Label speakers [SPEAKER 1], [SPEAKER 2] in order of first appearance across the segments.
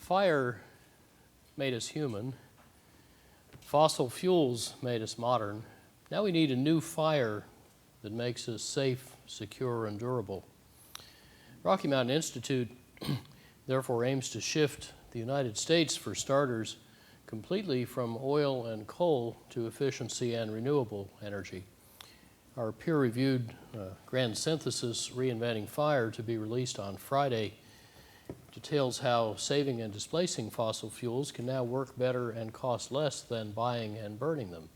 [SPEAKER 1] Fire made us human. Fossil fuels made us modern. Now we need a new fire that makes us safe, secure, and durable. Rocky Mountain Institute therefore aims to shift the United States, for starters, completely from oil and coal to efficiency and renewable energy. Our peer-reviewed grand synthesis, Reinventing Fire, to be released on Friday, details how saving and displacing fossil fuels can now work better and cost less than buying and burning them.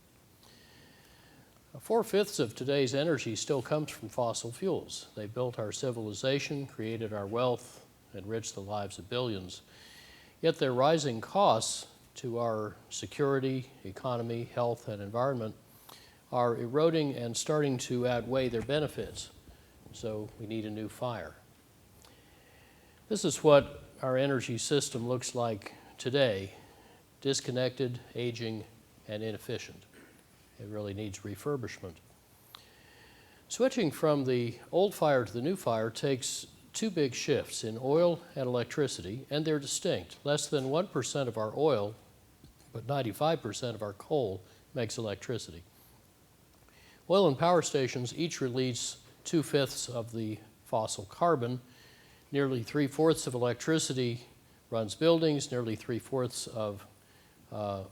[SPEAKER 1] 4/5 of today's energy still comes from fossil fuels. They built our civilization, created our wealth, enriched the lives of billions. Yet their rising costs to our security, economy, health, and environment are eroding and starting to outweigh their benefits. So we need a new fire. This is what our energy system looks like today: disconnected, aging, and inefficient. It really needs refurbishment. Switching from the old fire to the new fire takes two big shifts in oil and electricity, and they're distinct. Less than 1% of our oil, but 95% of our coal makes electricity. Oil and power stations each release 2/5 of the fossil carbon. Nearly 3/4 of electricity runs buildings, nearly 3/4 of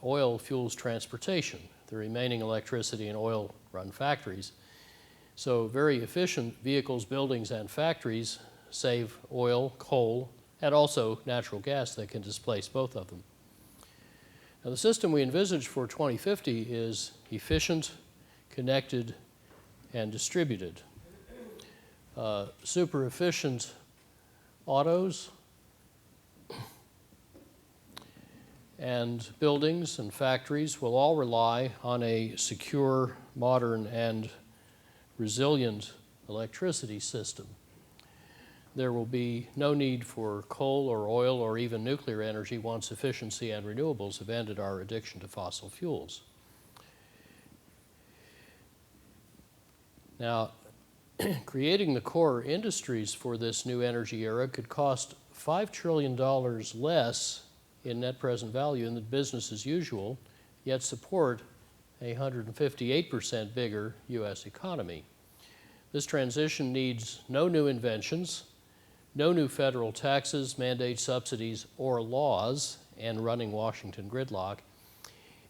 [SPEAKER 1] oil fuels transportation. The remaining electricity and oil run factories. So very efficient vehicles, buildings, and factories save oil, coal, and also natural gas that can displace both of them. Now, the system we envisage for 2050 is efficient, connected, and distributed. Super efficient autos and buildings and factories will all rely on a secure, modern, and resilient electricity system. There will be no need for coal or oil or even nuclear energy once efficiency and renewables have ended our addiction to fossil fuels. Now, creating the core industries for this new energy era could cost $5 trillion less in net present value than business as usual, yet support a 158% bigger U.S. economy. This transition needs no new inventions, no new federal taxes, mandates, subsidies, or laws, and running Washington gridlock,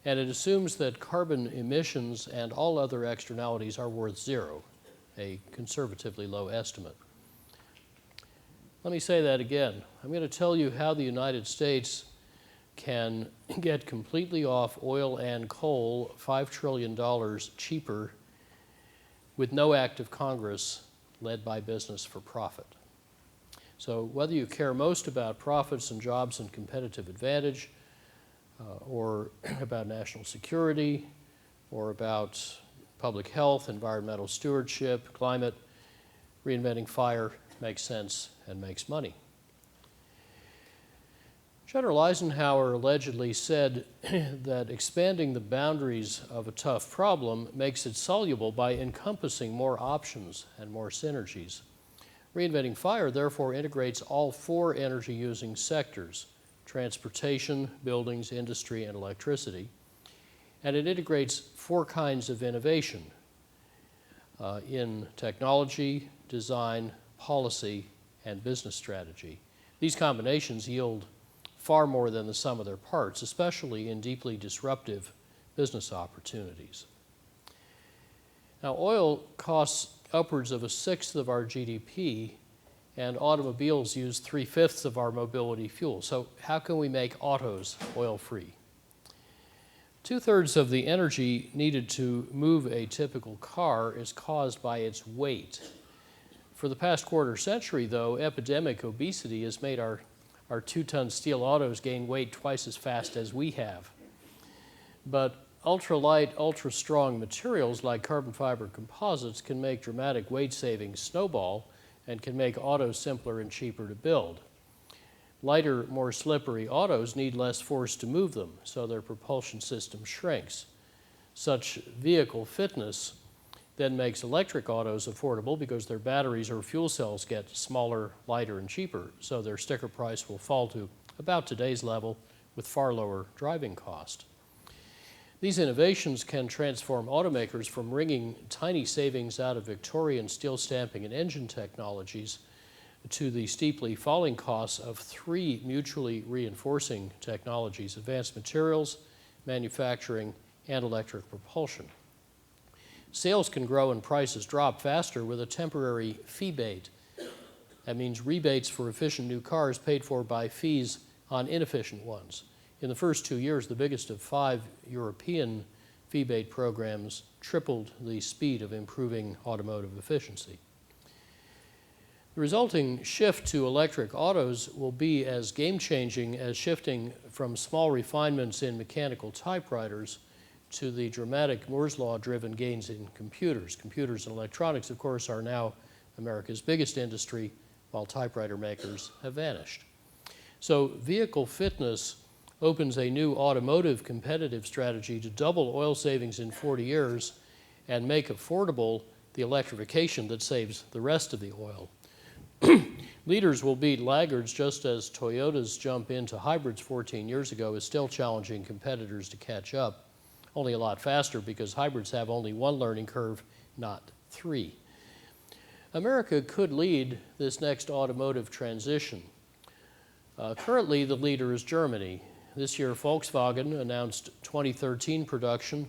[SPEAKER 1] and it assumes that carbon emissions and all other externalities are worth zero, a conservatively low estimate. Let me say that again. I'm going to tell you how the United States can get completely off oil and coal $5 trillion cheaper with no act of Congress led by business for profit. So whether you care most about profits and jobs and competitive advantage, or about national security, or about public health, environmental stewardship, climate, Reinventing Fire makes sense and makes money. General Eisenhower allegedly said that expanding the boundaries of a tough problem makes it soluble by encompassing more options and more synergies. Reinventing Fire therefore integrates all four energy-using sectors: transportation, buildings, industry, and electricity. And it integrates four kinds of innovation in technology, design, policy, and business strategy. These combinations yield far more than the sum of their parts, especially in deeply disruptive business opportunities. Now, oil costs upwards of 1/6 of our GDP, and automobiles use 3/5 of our mobility fuel. So how can we make autos oil-free? 2/3 of the energy needed to move a typical car is caused by its weight. For the past quarter century, though, epidemic obesity has made our 2-ton steel autos gain weight twice as fast as we have. But ultralight, ultra-strong materials like carbon fiber composites can make dramatic weight savings snowball and can make autos simpler and cheaper to build. Lighter, more slippery autos need less force to move them, so their propulsion system shrinks. Such vehicle fitness then makes electric autos affordable because their batteries or fuel cells get smaller, lighter, and cheaper, so their sticker price will fall to about today's level with far lower driving cost. These innovations can transform automakers from wringing tiny savings out of Victorian steel stamping and engine technologies to the steeply falling costs of three mutually reinforcing technologies: advanced materials, manufacturing, and electric propulsion. Sales can grow and prices drop faster with a temporary fee bait. That means rebates for efficient new cars paid for by fees on inefficient ones. In the first 2 years, the biggest of 5 European fee bait programs tripled the speed of improving automotive efficiency. The resulting shift to electric autos will be as game-changing as shifting from small refinements in mechanical typewriters to the dramatic Moore's Law-driven gains in computers. Computers and electronics, of course, are now America's biggest industry, while typewriter makers have vanished. So vehicle fitness opens a new automotive competitive strategy to double oil savings in 40 years and make affordable the electrification that saves the rest of the oil. Leaders will beat laggards, just as Toyota's jump into hybrids 14 years ago is still challenging competitors to catch up, only a lot faster because hybrids have only one learning curve, not 3. America could lead this next automotive transition. Currently, the leader is Germany. This year, Volkswagen announced 2013 production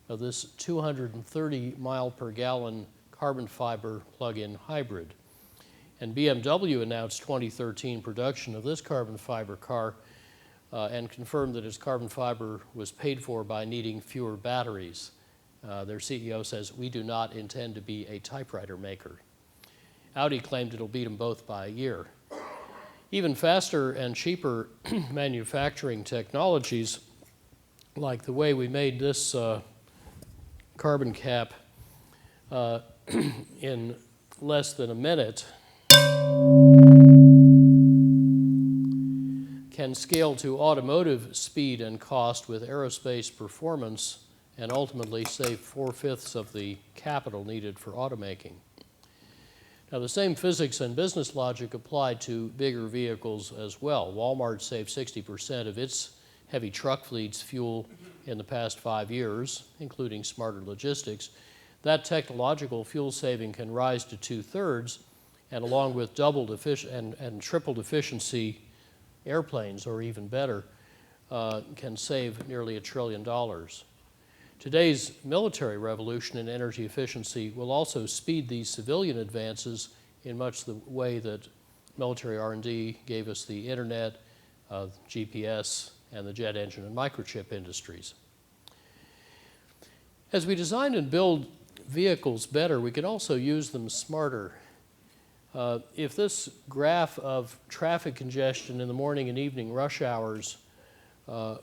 [SPEAKER 1] of this 230 mile per gallon carbon fiber plug-in hybrid. And BMW announced 2013 production of this carbon fiber car and confirmed that its carbon fiber was paid for by needing fewer batteries. Their CEO says, "We do not intend to be a typewriter maker." Audi claimed it'll beat them both by a year. Even faster and cheaper manufacturing technologies, like the way we made this carbon cap in less than a minute, can scale to automotive speed and cost with aerospace performance and ultimately save 4/5 of the capital needed for automaking. Now, the same physics and business logic apply to bigger vehicles as well. Walmart saved 60% of its heavy truck fleet's fuel in the past 5 years, including smarter logistics. That technological fuel saving can rise to 2/3, and along with doubled and tripled efficiency airplanes, or even better, can save nearly $1 trillion. Today's military revolution in energy efficiency will also speed these civilian advances in much the way that military R&D gave us the internet, GPS, and the jet engine and microchip industries. As we design and build vehicles better, we can also use them smarter. If this graph of traffic congestion in the morning and evening rush hours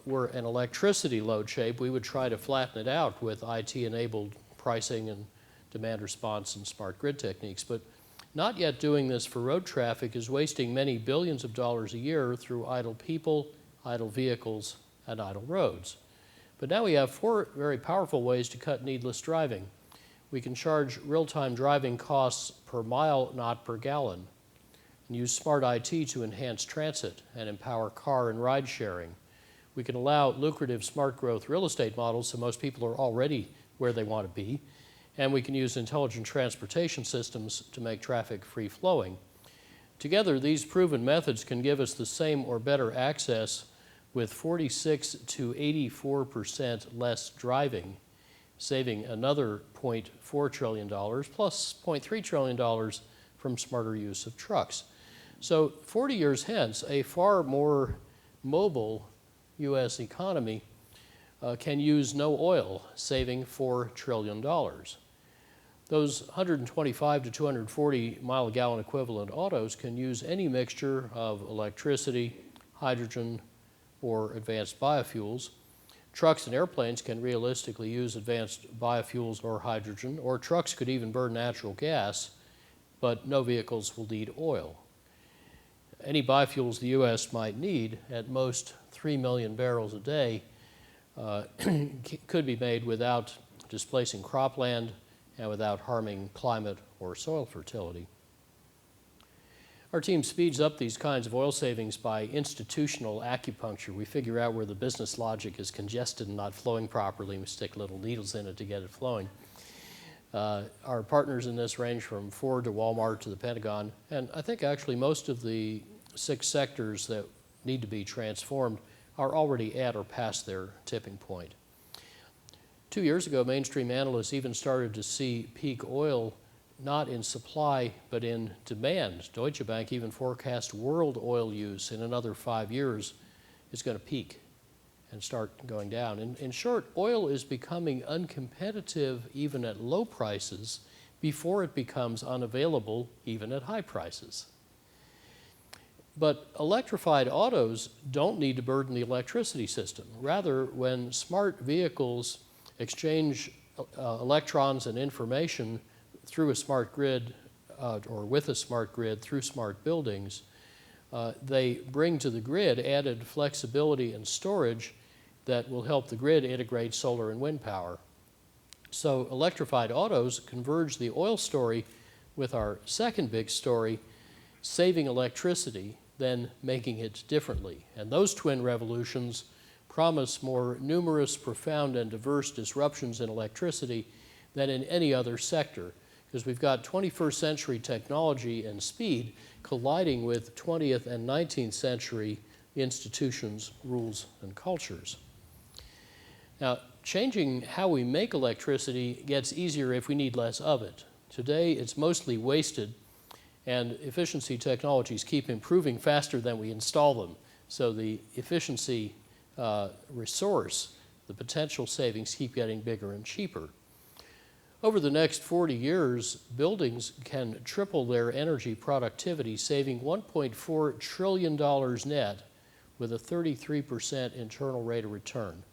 [SPEAKER 1] were an electricity load shape, we would try to flatten it out with IT-enabled pricing and demand response and smart grid techniques. But not yet doing this for road traffic is wasting many billions of dollars a year through idle people, idle vehicles, and idle roads. But now we have 4 very powerful ways to cut needless driving. We can charge real-time driving costs per mile, not per gallon, and use smart IT to enhance transit and empower car and ride sharing. We can allow lucrative smart growth real estate models so most people are already where they want to be, and we can use intelligent transportation systems to make traffic free-flowing. Together, these proven methods can give us the same or better access with 46 to 84% less driving, saving another $0.4 trillion plus $0.3 trillion from smarter use of trucks. So 40 years hence, a far more mobile U.S. economy can use no oil, saving $4 trillion. Those 125 to 240 mile a gallon equivalent autos can use any mixture of electricity, hydrogen, or advanced biofuels. Trucks and airplanes can realistically use advanced biofuels or hydrogen, or trucks could even burn natural gas, but no vehicles will need oil. Any biofuels the U.S. might need, at most 3 million barrels a day, could be made without displacing cropland and without harming climate or soil fertility. Our team speeds up these kinds of oil savings by institutional acupuncture. We figure out where the business logic is congested and not flowing properly, and we stick little needles in it to get it flowing. Our partners in this range from Ford to Walmart to the Pentagon, and I think actually most of the 6 sectors that need to be transformed are already at or past their tipping point. 2 years ago, mainstream analysts even started to see peak oil not in supply but in demand. Deutsche Bank even forecast world oil use in another 5 years is going to peak and start going down. In short, oil is becoming uncompetitive even at low prices before it becomes unavailable even at high prices. But electrified autos don't need to burden the electricity system. Rather, when smart vehicles exchange electrons and information through a smart grid or with a smart grid through smart buildings, they bring to the grid added flexibility and storage that will help the grid integrate solar and wind power. So electrified autos converge the oil story with our second big story, saving electricity, then making it differently. And those twin revolutions promise more numerous, profound, and diverse disruptions in electricity than in any other sector, because we've got 21st century technology and speed colliding with 20th and 19th century institutions, rules, and cultures. Now, changing how we make electricity gets easier if we need less of it. Today, it's mostly wasted, and efficiency technologies keep improving faster than we install them. So the efficiency resource, the potential savings keep getting bigger and cheaper. Over the next 40 years, buildings can triple their energy productivity, saving $1.4 trillion net with a 33% internal rate of return.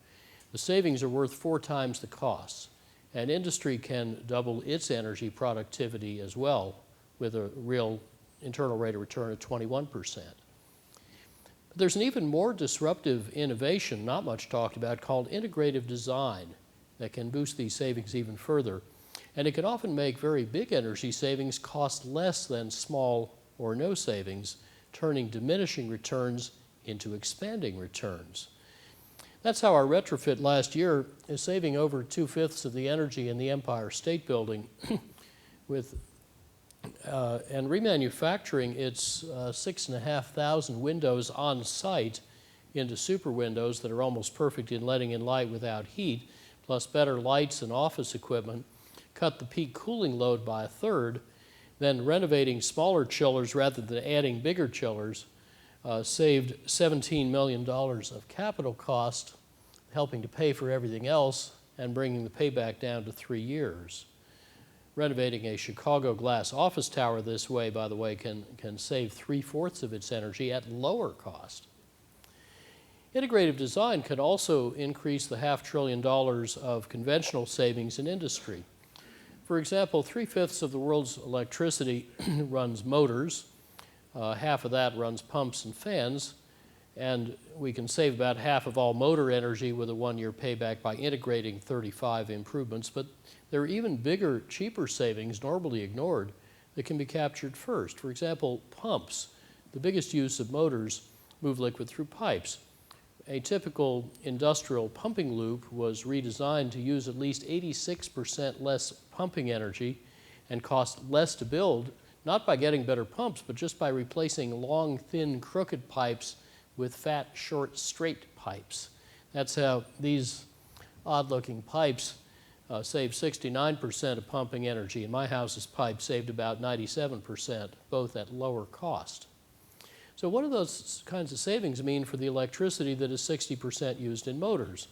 [SPEAKER 1] The savings are worth 4 times the costs, and industry can double its energy productivity as well with a real internal rate of return of 21%. But there's an even more disruptive innovation, not much talked about, called integrative design that can boost these savings even further. And it can often make very big energy savings cost less than small or no savings, turning diminishing returns into expanding returns. That's how our retrofit last year is saving over 2/5 of the energy in the Empire State Building and remanufacturing its 6,500 windows on site into super windows that are almost perfect in letting in light without heat, plus better lights and office equipment, cut the peak cooling load by 1/3, then renovating smaller chillers rather than adding bigger chillers saved $17 million of capital cost, helping to pay for everything else and bringing the payback down to 3 years. Renovating a Chicago glass office tower this way, by the way, can save 3/4 of its energy at lower cost. Integrative design can also increase the $500 billion of conventional savings in industry. For example, 3/5 of the world's electricity runs motors, half of that runs pumps and fans, and we can save about half of all motor energy with a 1-year payback by integrating 35 improvements. But there are even bigger, cheaper savings normally ignored that can be captured first. For example, pumps. The biggest use of motors move liquid through pipes. A typical industrial pumping loop was redesigned to use at least 86% less pumping energy and cost less to build, not by getting better pumps, but just by replacing long, thin, crooked pipes with fat, short, straight pipes. That's how these odd-looking pipes save 69% of pumping energy. And my house's pipe saved about 97%, both at lower cost. So what do those kinds of savings mean for the electricity that is 60% used in motors?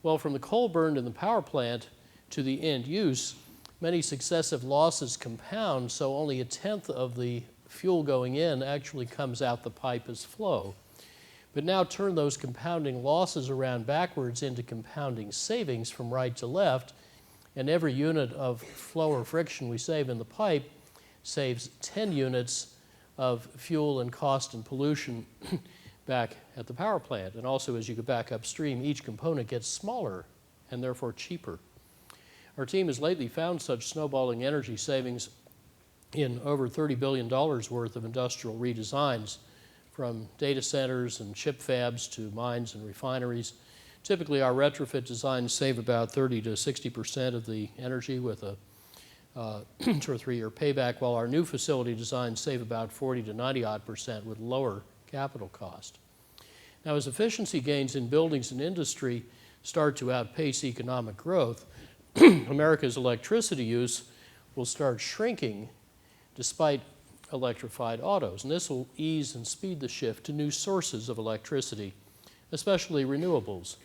[SPEAKER 1] Well, from the coal burned in the power plant to the end use, many successive losses compound, so only 1/10 of the fuel going in actually comes out the pipe as flow. But now turn those compounding losses around backwards into compounding savings from right to left, and every unit of flow or friction we save in the pipe saves 10 units of fuel and cost and pollution back at the power plant. And also, as you go back upstream, each component gets smaller and therefore cheaper. Our team has lately found such snowballing energy savings in over $30 billion worth of industrial redesigns, from data centers and chip fabs to mines and refineries. Typically, our retrofit designs save about 30 to 60% of the energy with a 2 or 3 year payback, while our new facility designs save about 40 to 90% with lower capital cost. Now, as efficiency gains in buildings and industry start to outpace economic growth, America's electricity use will start shrinking despite electrified autos, and this will ease and speed the shift to new sources of electricity, especially renewables.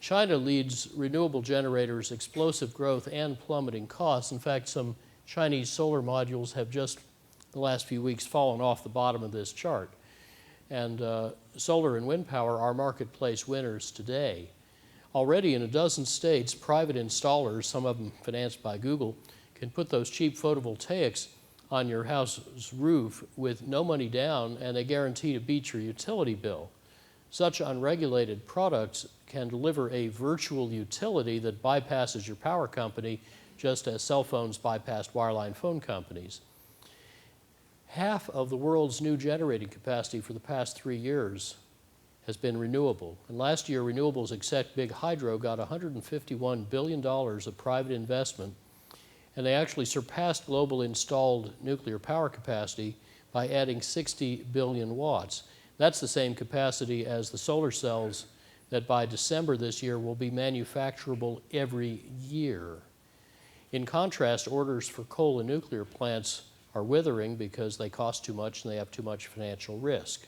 [SPEAKER 1] China leads renewable generators' explosive growth and plummeting costs. In fact, some Chinese solar modules have just the last few weeks fallen off the bottom of this chart. And solar and wind power are marketplace winners today. Already in a dozen states, private installers, some of them financed by Google, can put those cheap photovoltaics on your house's roof with no money down, and they guarantee to beat your utility bill. Such unregulated products can deliver a virtual utility that bypasses your power company, just as cell phones bypassed wireline phone companies. Half of the world's new generating capacity for the past 3 years has been renewable. And last year, renewables except big hydro got $151 billion of private investment, and they actually surpassed global installed nuclear power capacity by adding 60 billion watts. That's the same capacity as the solar cells that by December this year will be manufacturable every year. In contrast, orders for coal and nuclear plants are withering because they cost too much and they have too much financial risk.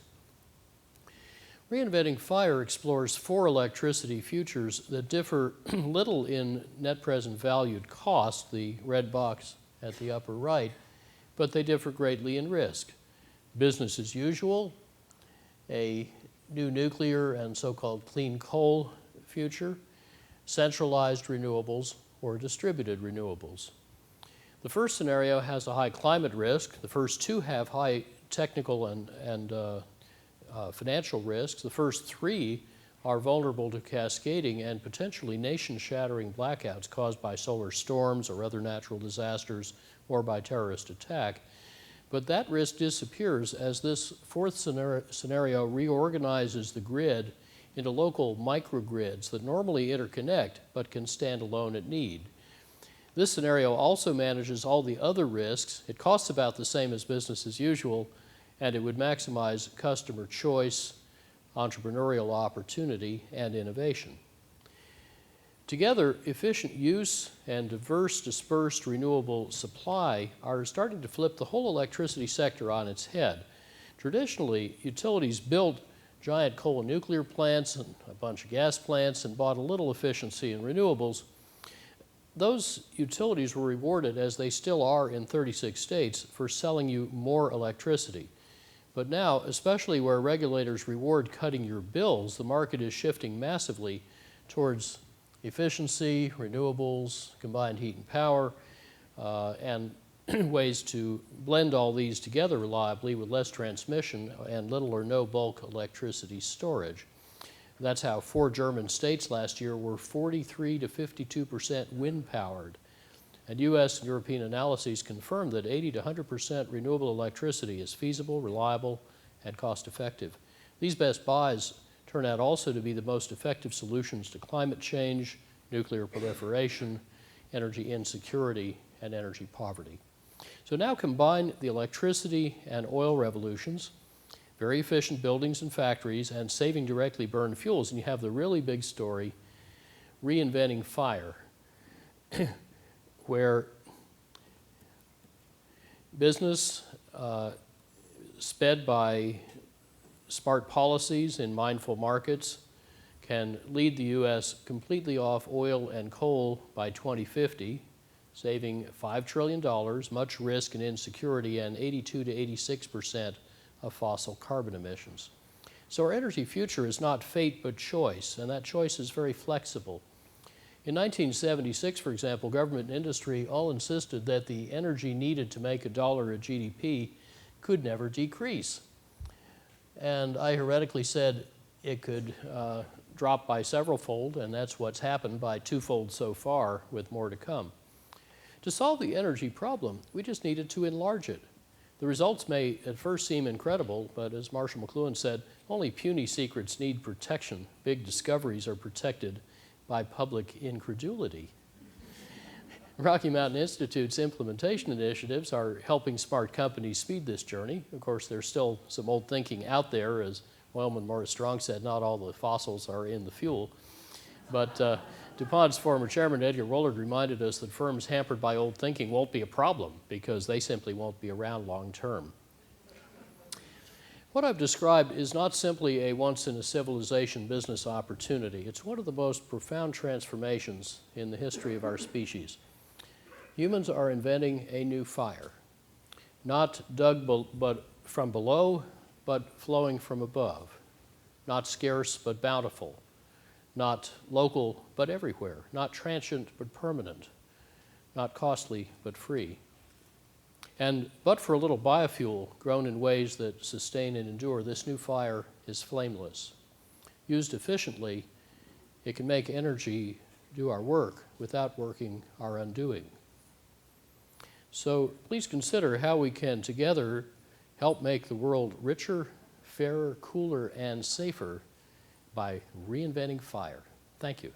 [SPEAKER 1] Reinventing Fire explores 4 electricity futures that differ little in net present valued cost, the red box at the upper right, but they differ greatly in risk. Business as usual, a new nuclear and so-called clean coal future, centralized renewables, or distributed renewables. The first scenario has a high climate risk. The first 2 have high technical and financial risks. The first 3 are vulnerable to cascading and potentially nation-shattering blackouts caused by solar storms or other natural disasters or by terrorist attack. But that risk disappears as this 4th scenario reorganizes the grid into local microgrids that normally interconnect but can stand alone at need. This scenario also manages all the other risks. It costs about the same as business as usual, and it would maximize customer choice, entrepreneurial opportunity, and innovation. Together, efficient use and diverse dispersed renewable supply are starting to flip the whole electricity sector on its head. Traditionally, utilities built giant coal and nuclear plants and a bunch of gas plants and bought a little efficiency in renewables. Those utilities were rewarded, as they still are in 36 states, for selling you more electricity. But now, especially where regulators reward cutting your bills, the market is shifting massively towards efficiency, renewables, combined heat and power, and ways to blend all these together reliably with less transmission and little or no bulk electricity storage. That's how 4 German states last year were 43 to 52% wind powered. And US and European analyses confirm that 80 to 100% renewable electricity is feasible, reliable, and cost effective. These best buys turn out also to be the most effective solutions to climate change, nuclear proliferation, energy insecurity, and energy poverty. So now combine the electricity and oil revolutions, very efficient buildings and factories, and saving directly burned fuels, and you have the really big story, Reinventing Fire, where business, sped by smart policies in mindful markets, can lead the U.S. completely off oil and coal by 2050, saving $5 trillion, much risk and insecurity, and 82 to 86% of fossil carbon emissions. So our energy future is not fate but choice, and that choice is very flexible. In 1976, for example, government and industry all insisted that the energy needed to make $1 of GDP could never decrease. And I heretically said it could drop by several fold, and that's what's happened by 2-fold so far, with more to come. To solve the energy problem, we just needed to enlarge it. The results may at first seem incredible, but as Marshall McLuhan said, only puny secrets need protection. Big discoveries are protected by public incredulity. Rocky Mountain Institute's implementation initiatives are helping smart companies speed this journey. Of course, there's still some old thinking out there. As Wellman Morris Strong said, not all the fossils are in the fuel. But DuPont's former chairman, Edgar Woolard, reminded us that firms hampered by old thinking won't be a problem because they simply won't be around long term. What I've described is not simply a once-in-a-civilization business opportunity. It's one of the most profound transformations in the history of our species. Humans are inventing a new fire, not dug from below, but flowing from above, not scarce but bountiful, not local but everywhere, not transient but permanent, not costly but free. And but for a little biofuel grown in ways that sustain and endure, this new fire is flameless. Used efficiently, it can make energy do our work without working our undoing. So please consider how we can together help make the world richer, fairer, cooler, and safer by reinventing fire. Thank you.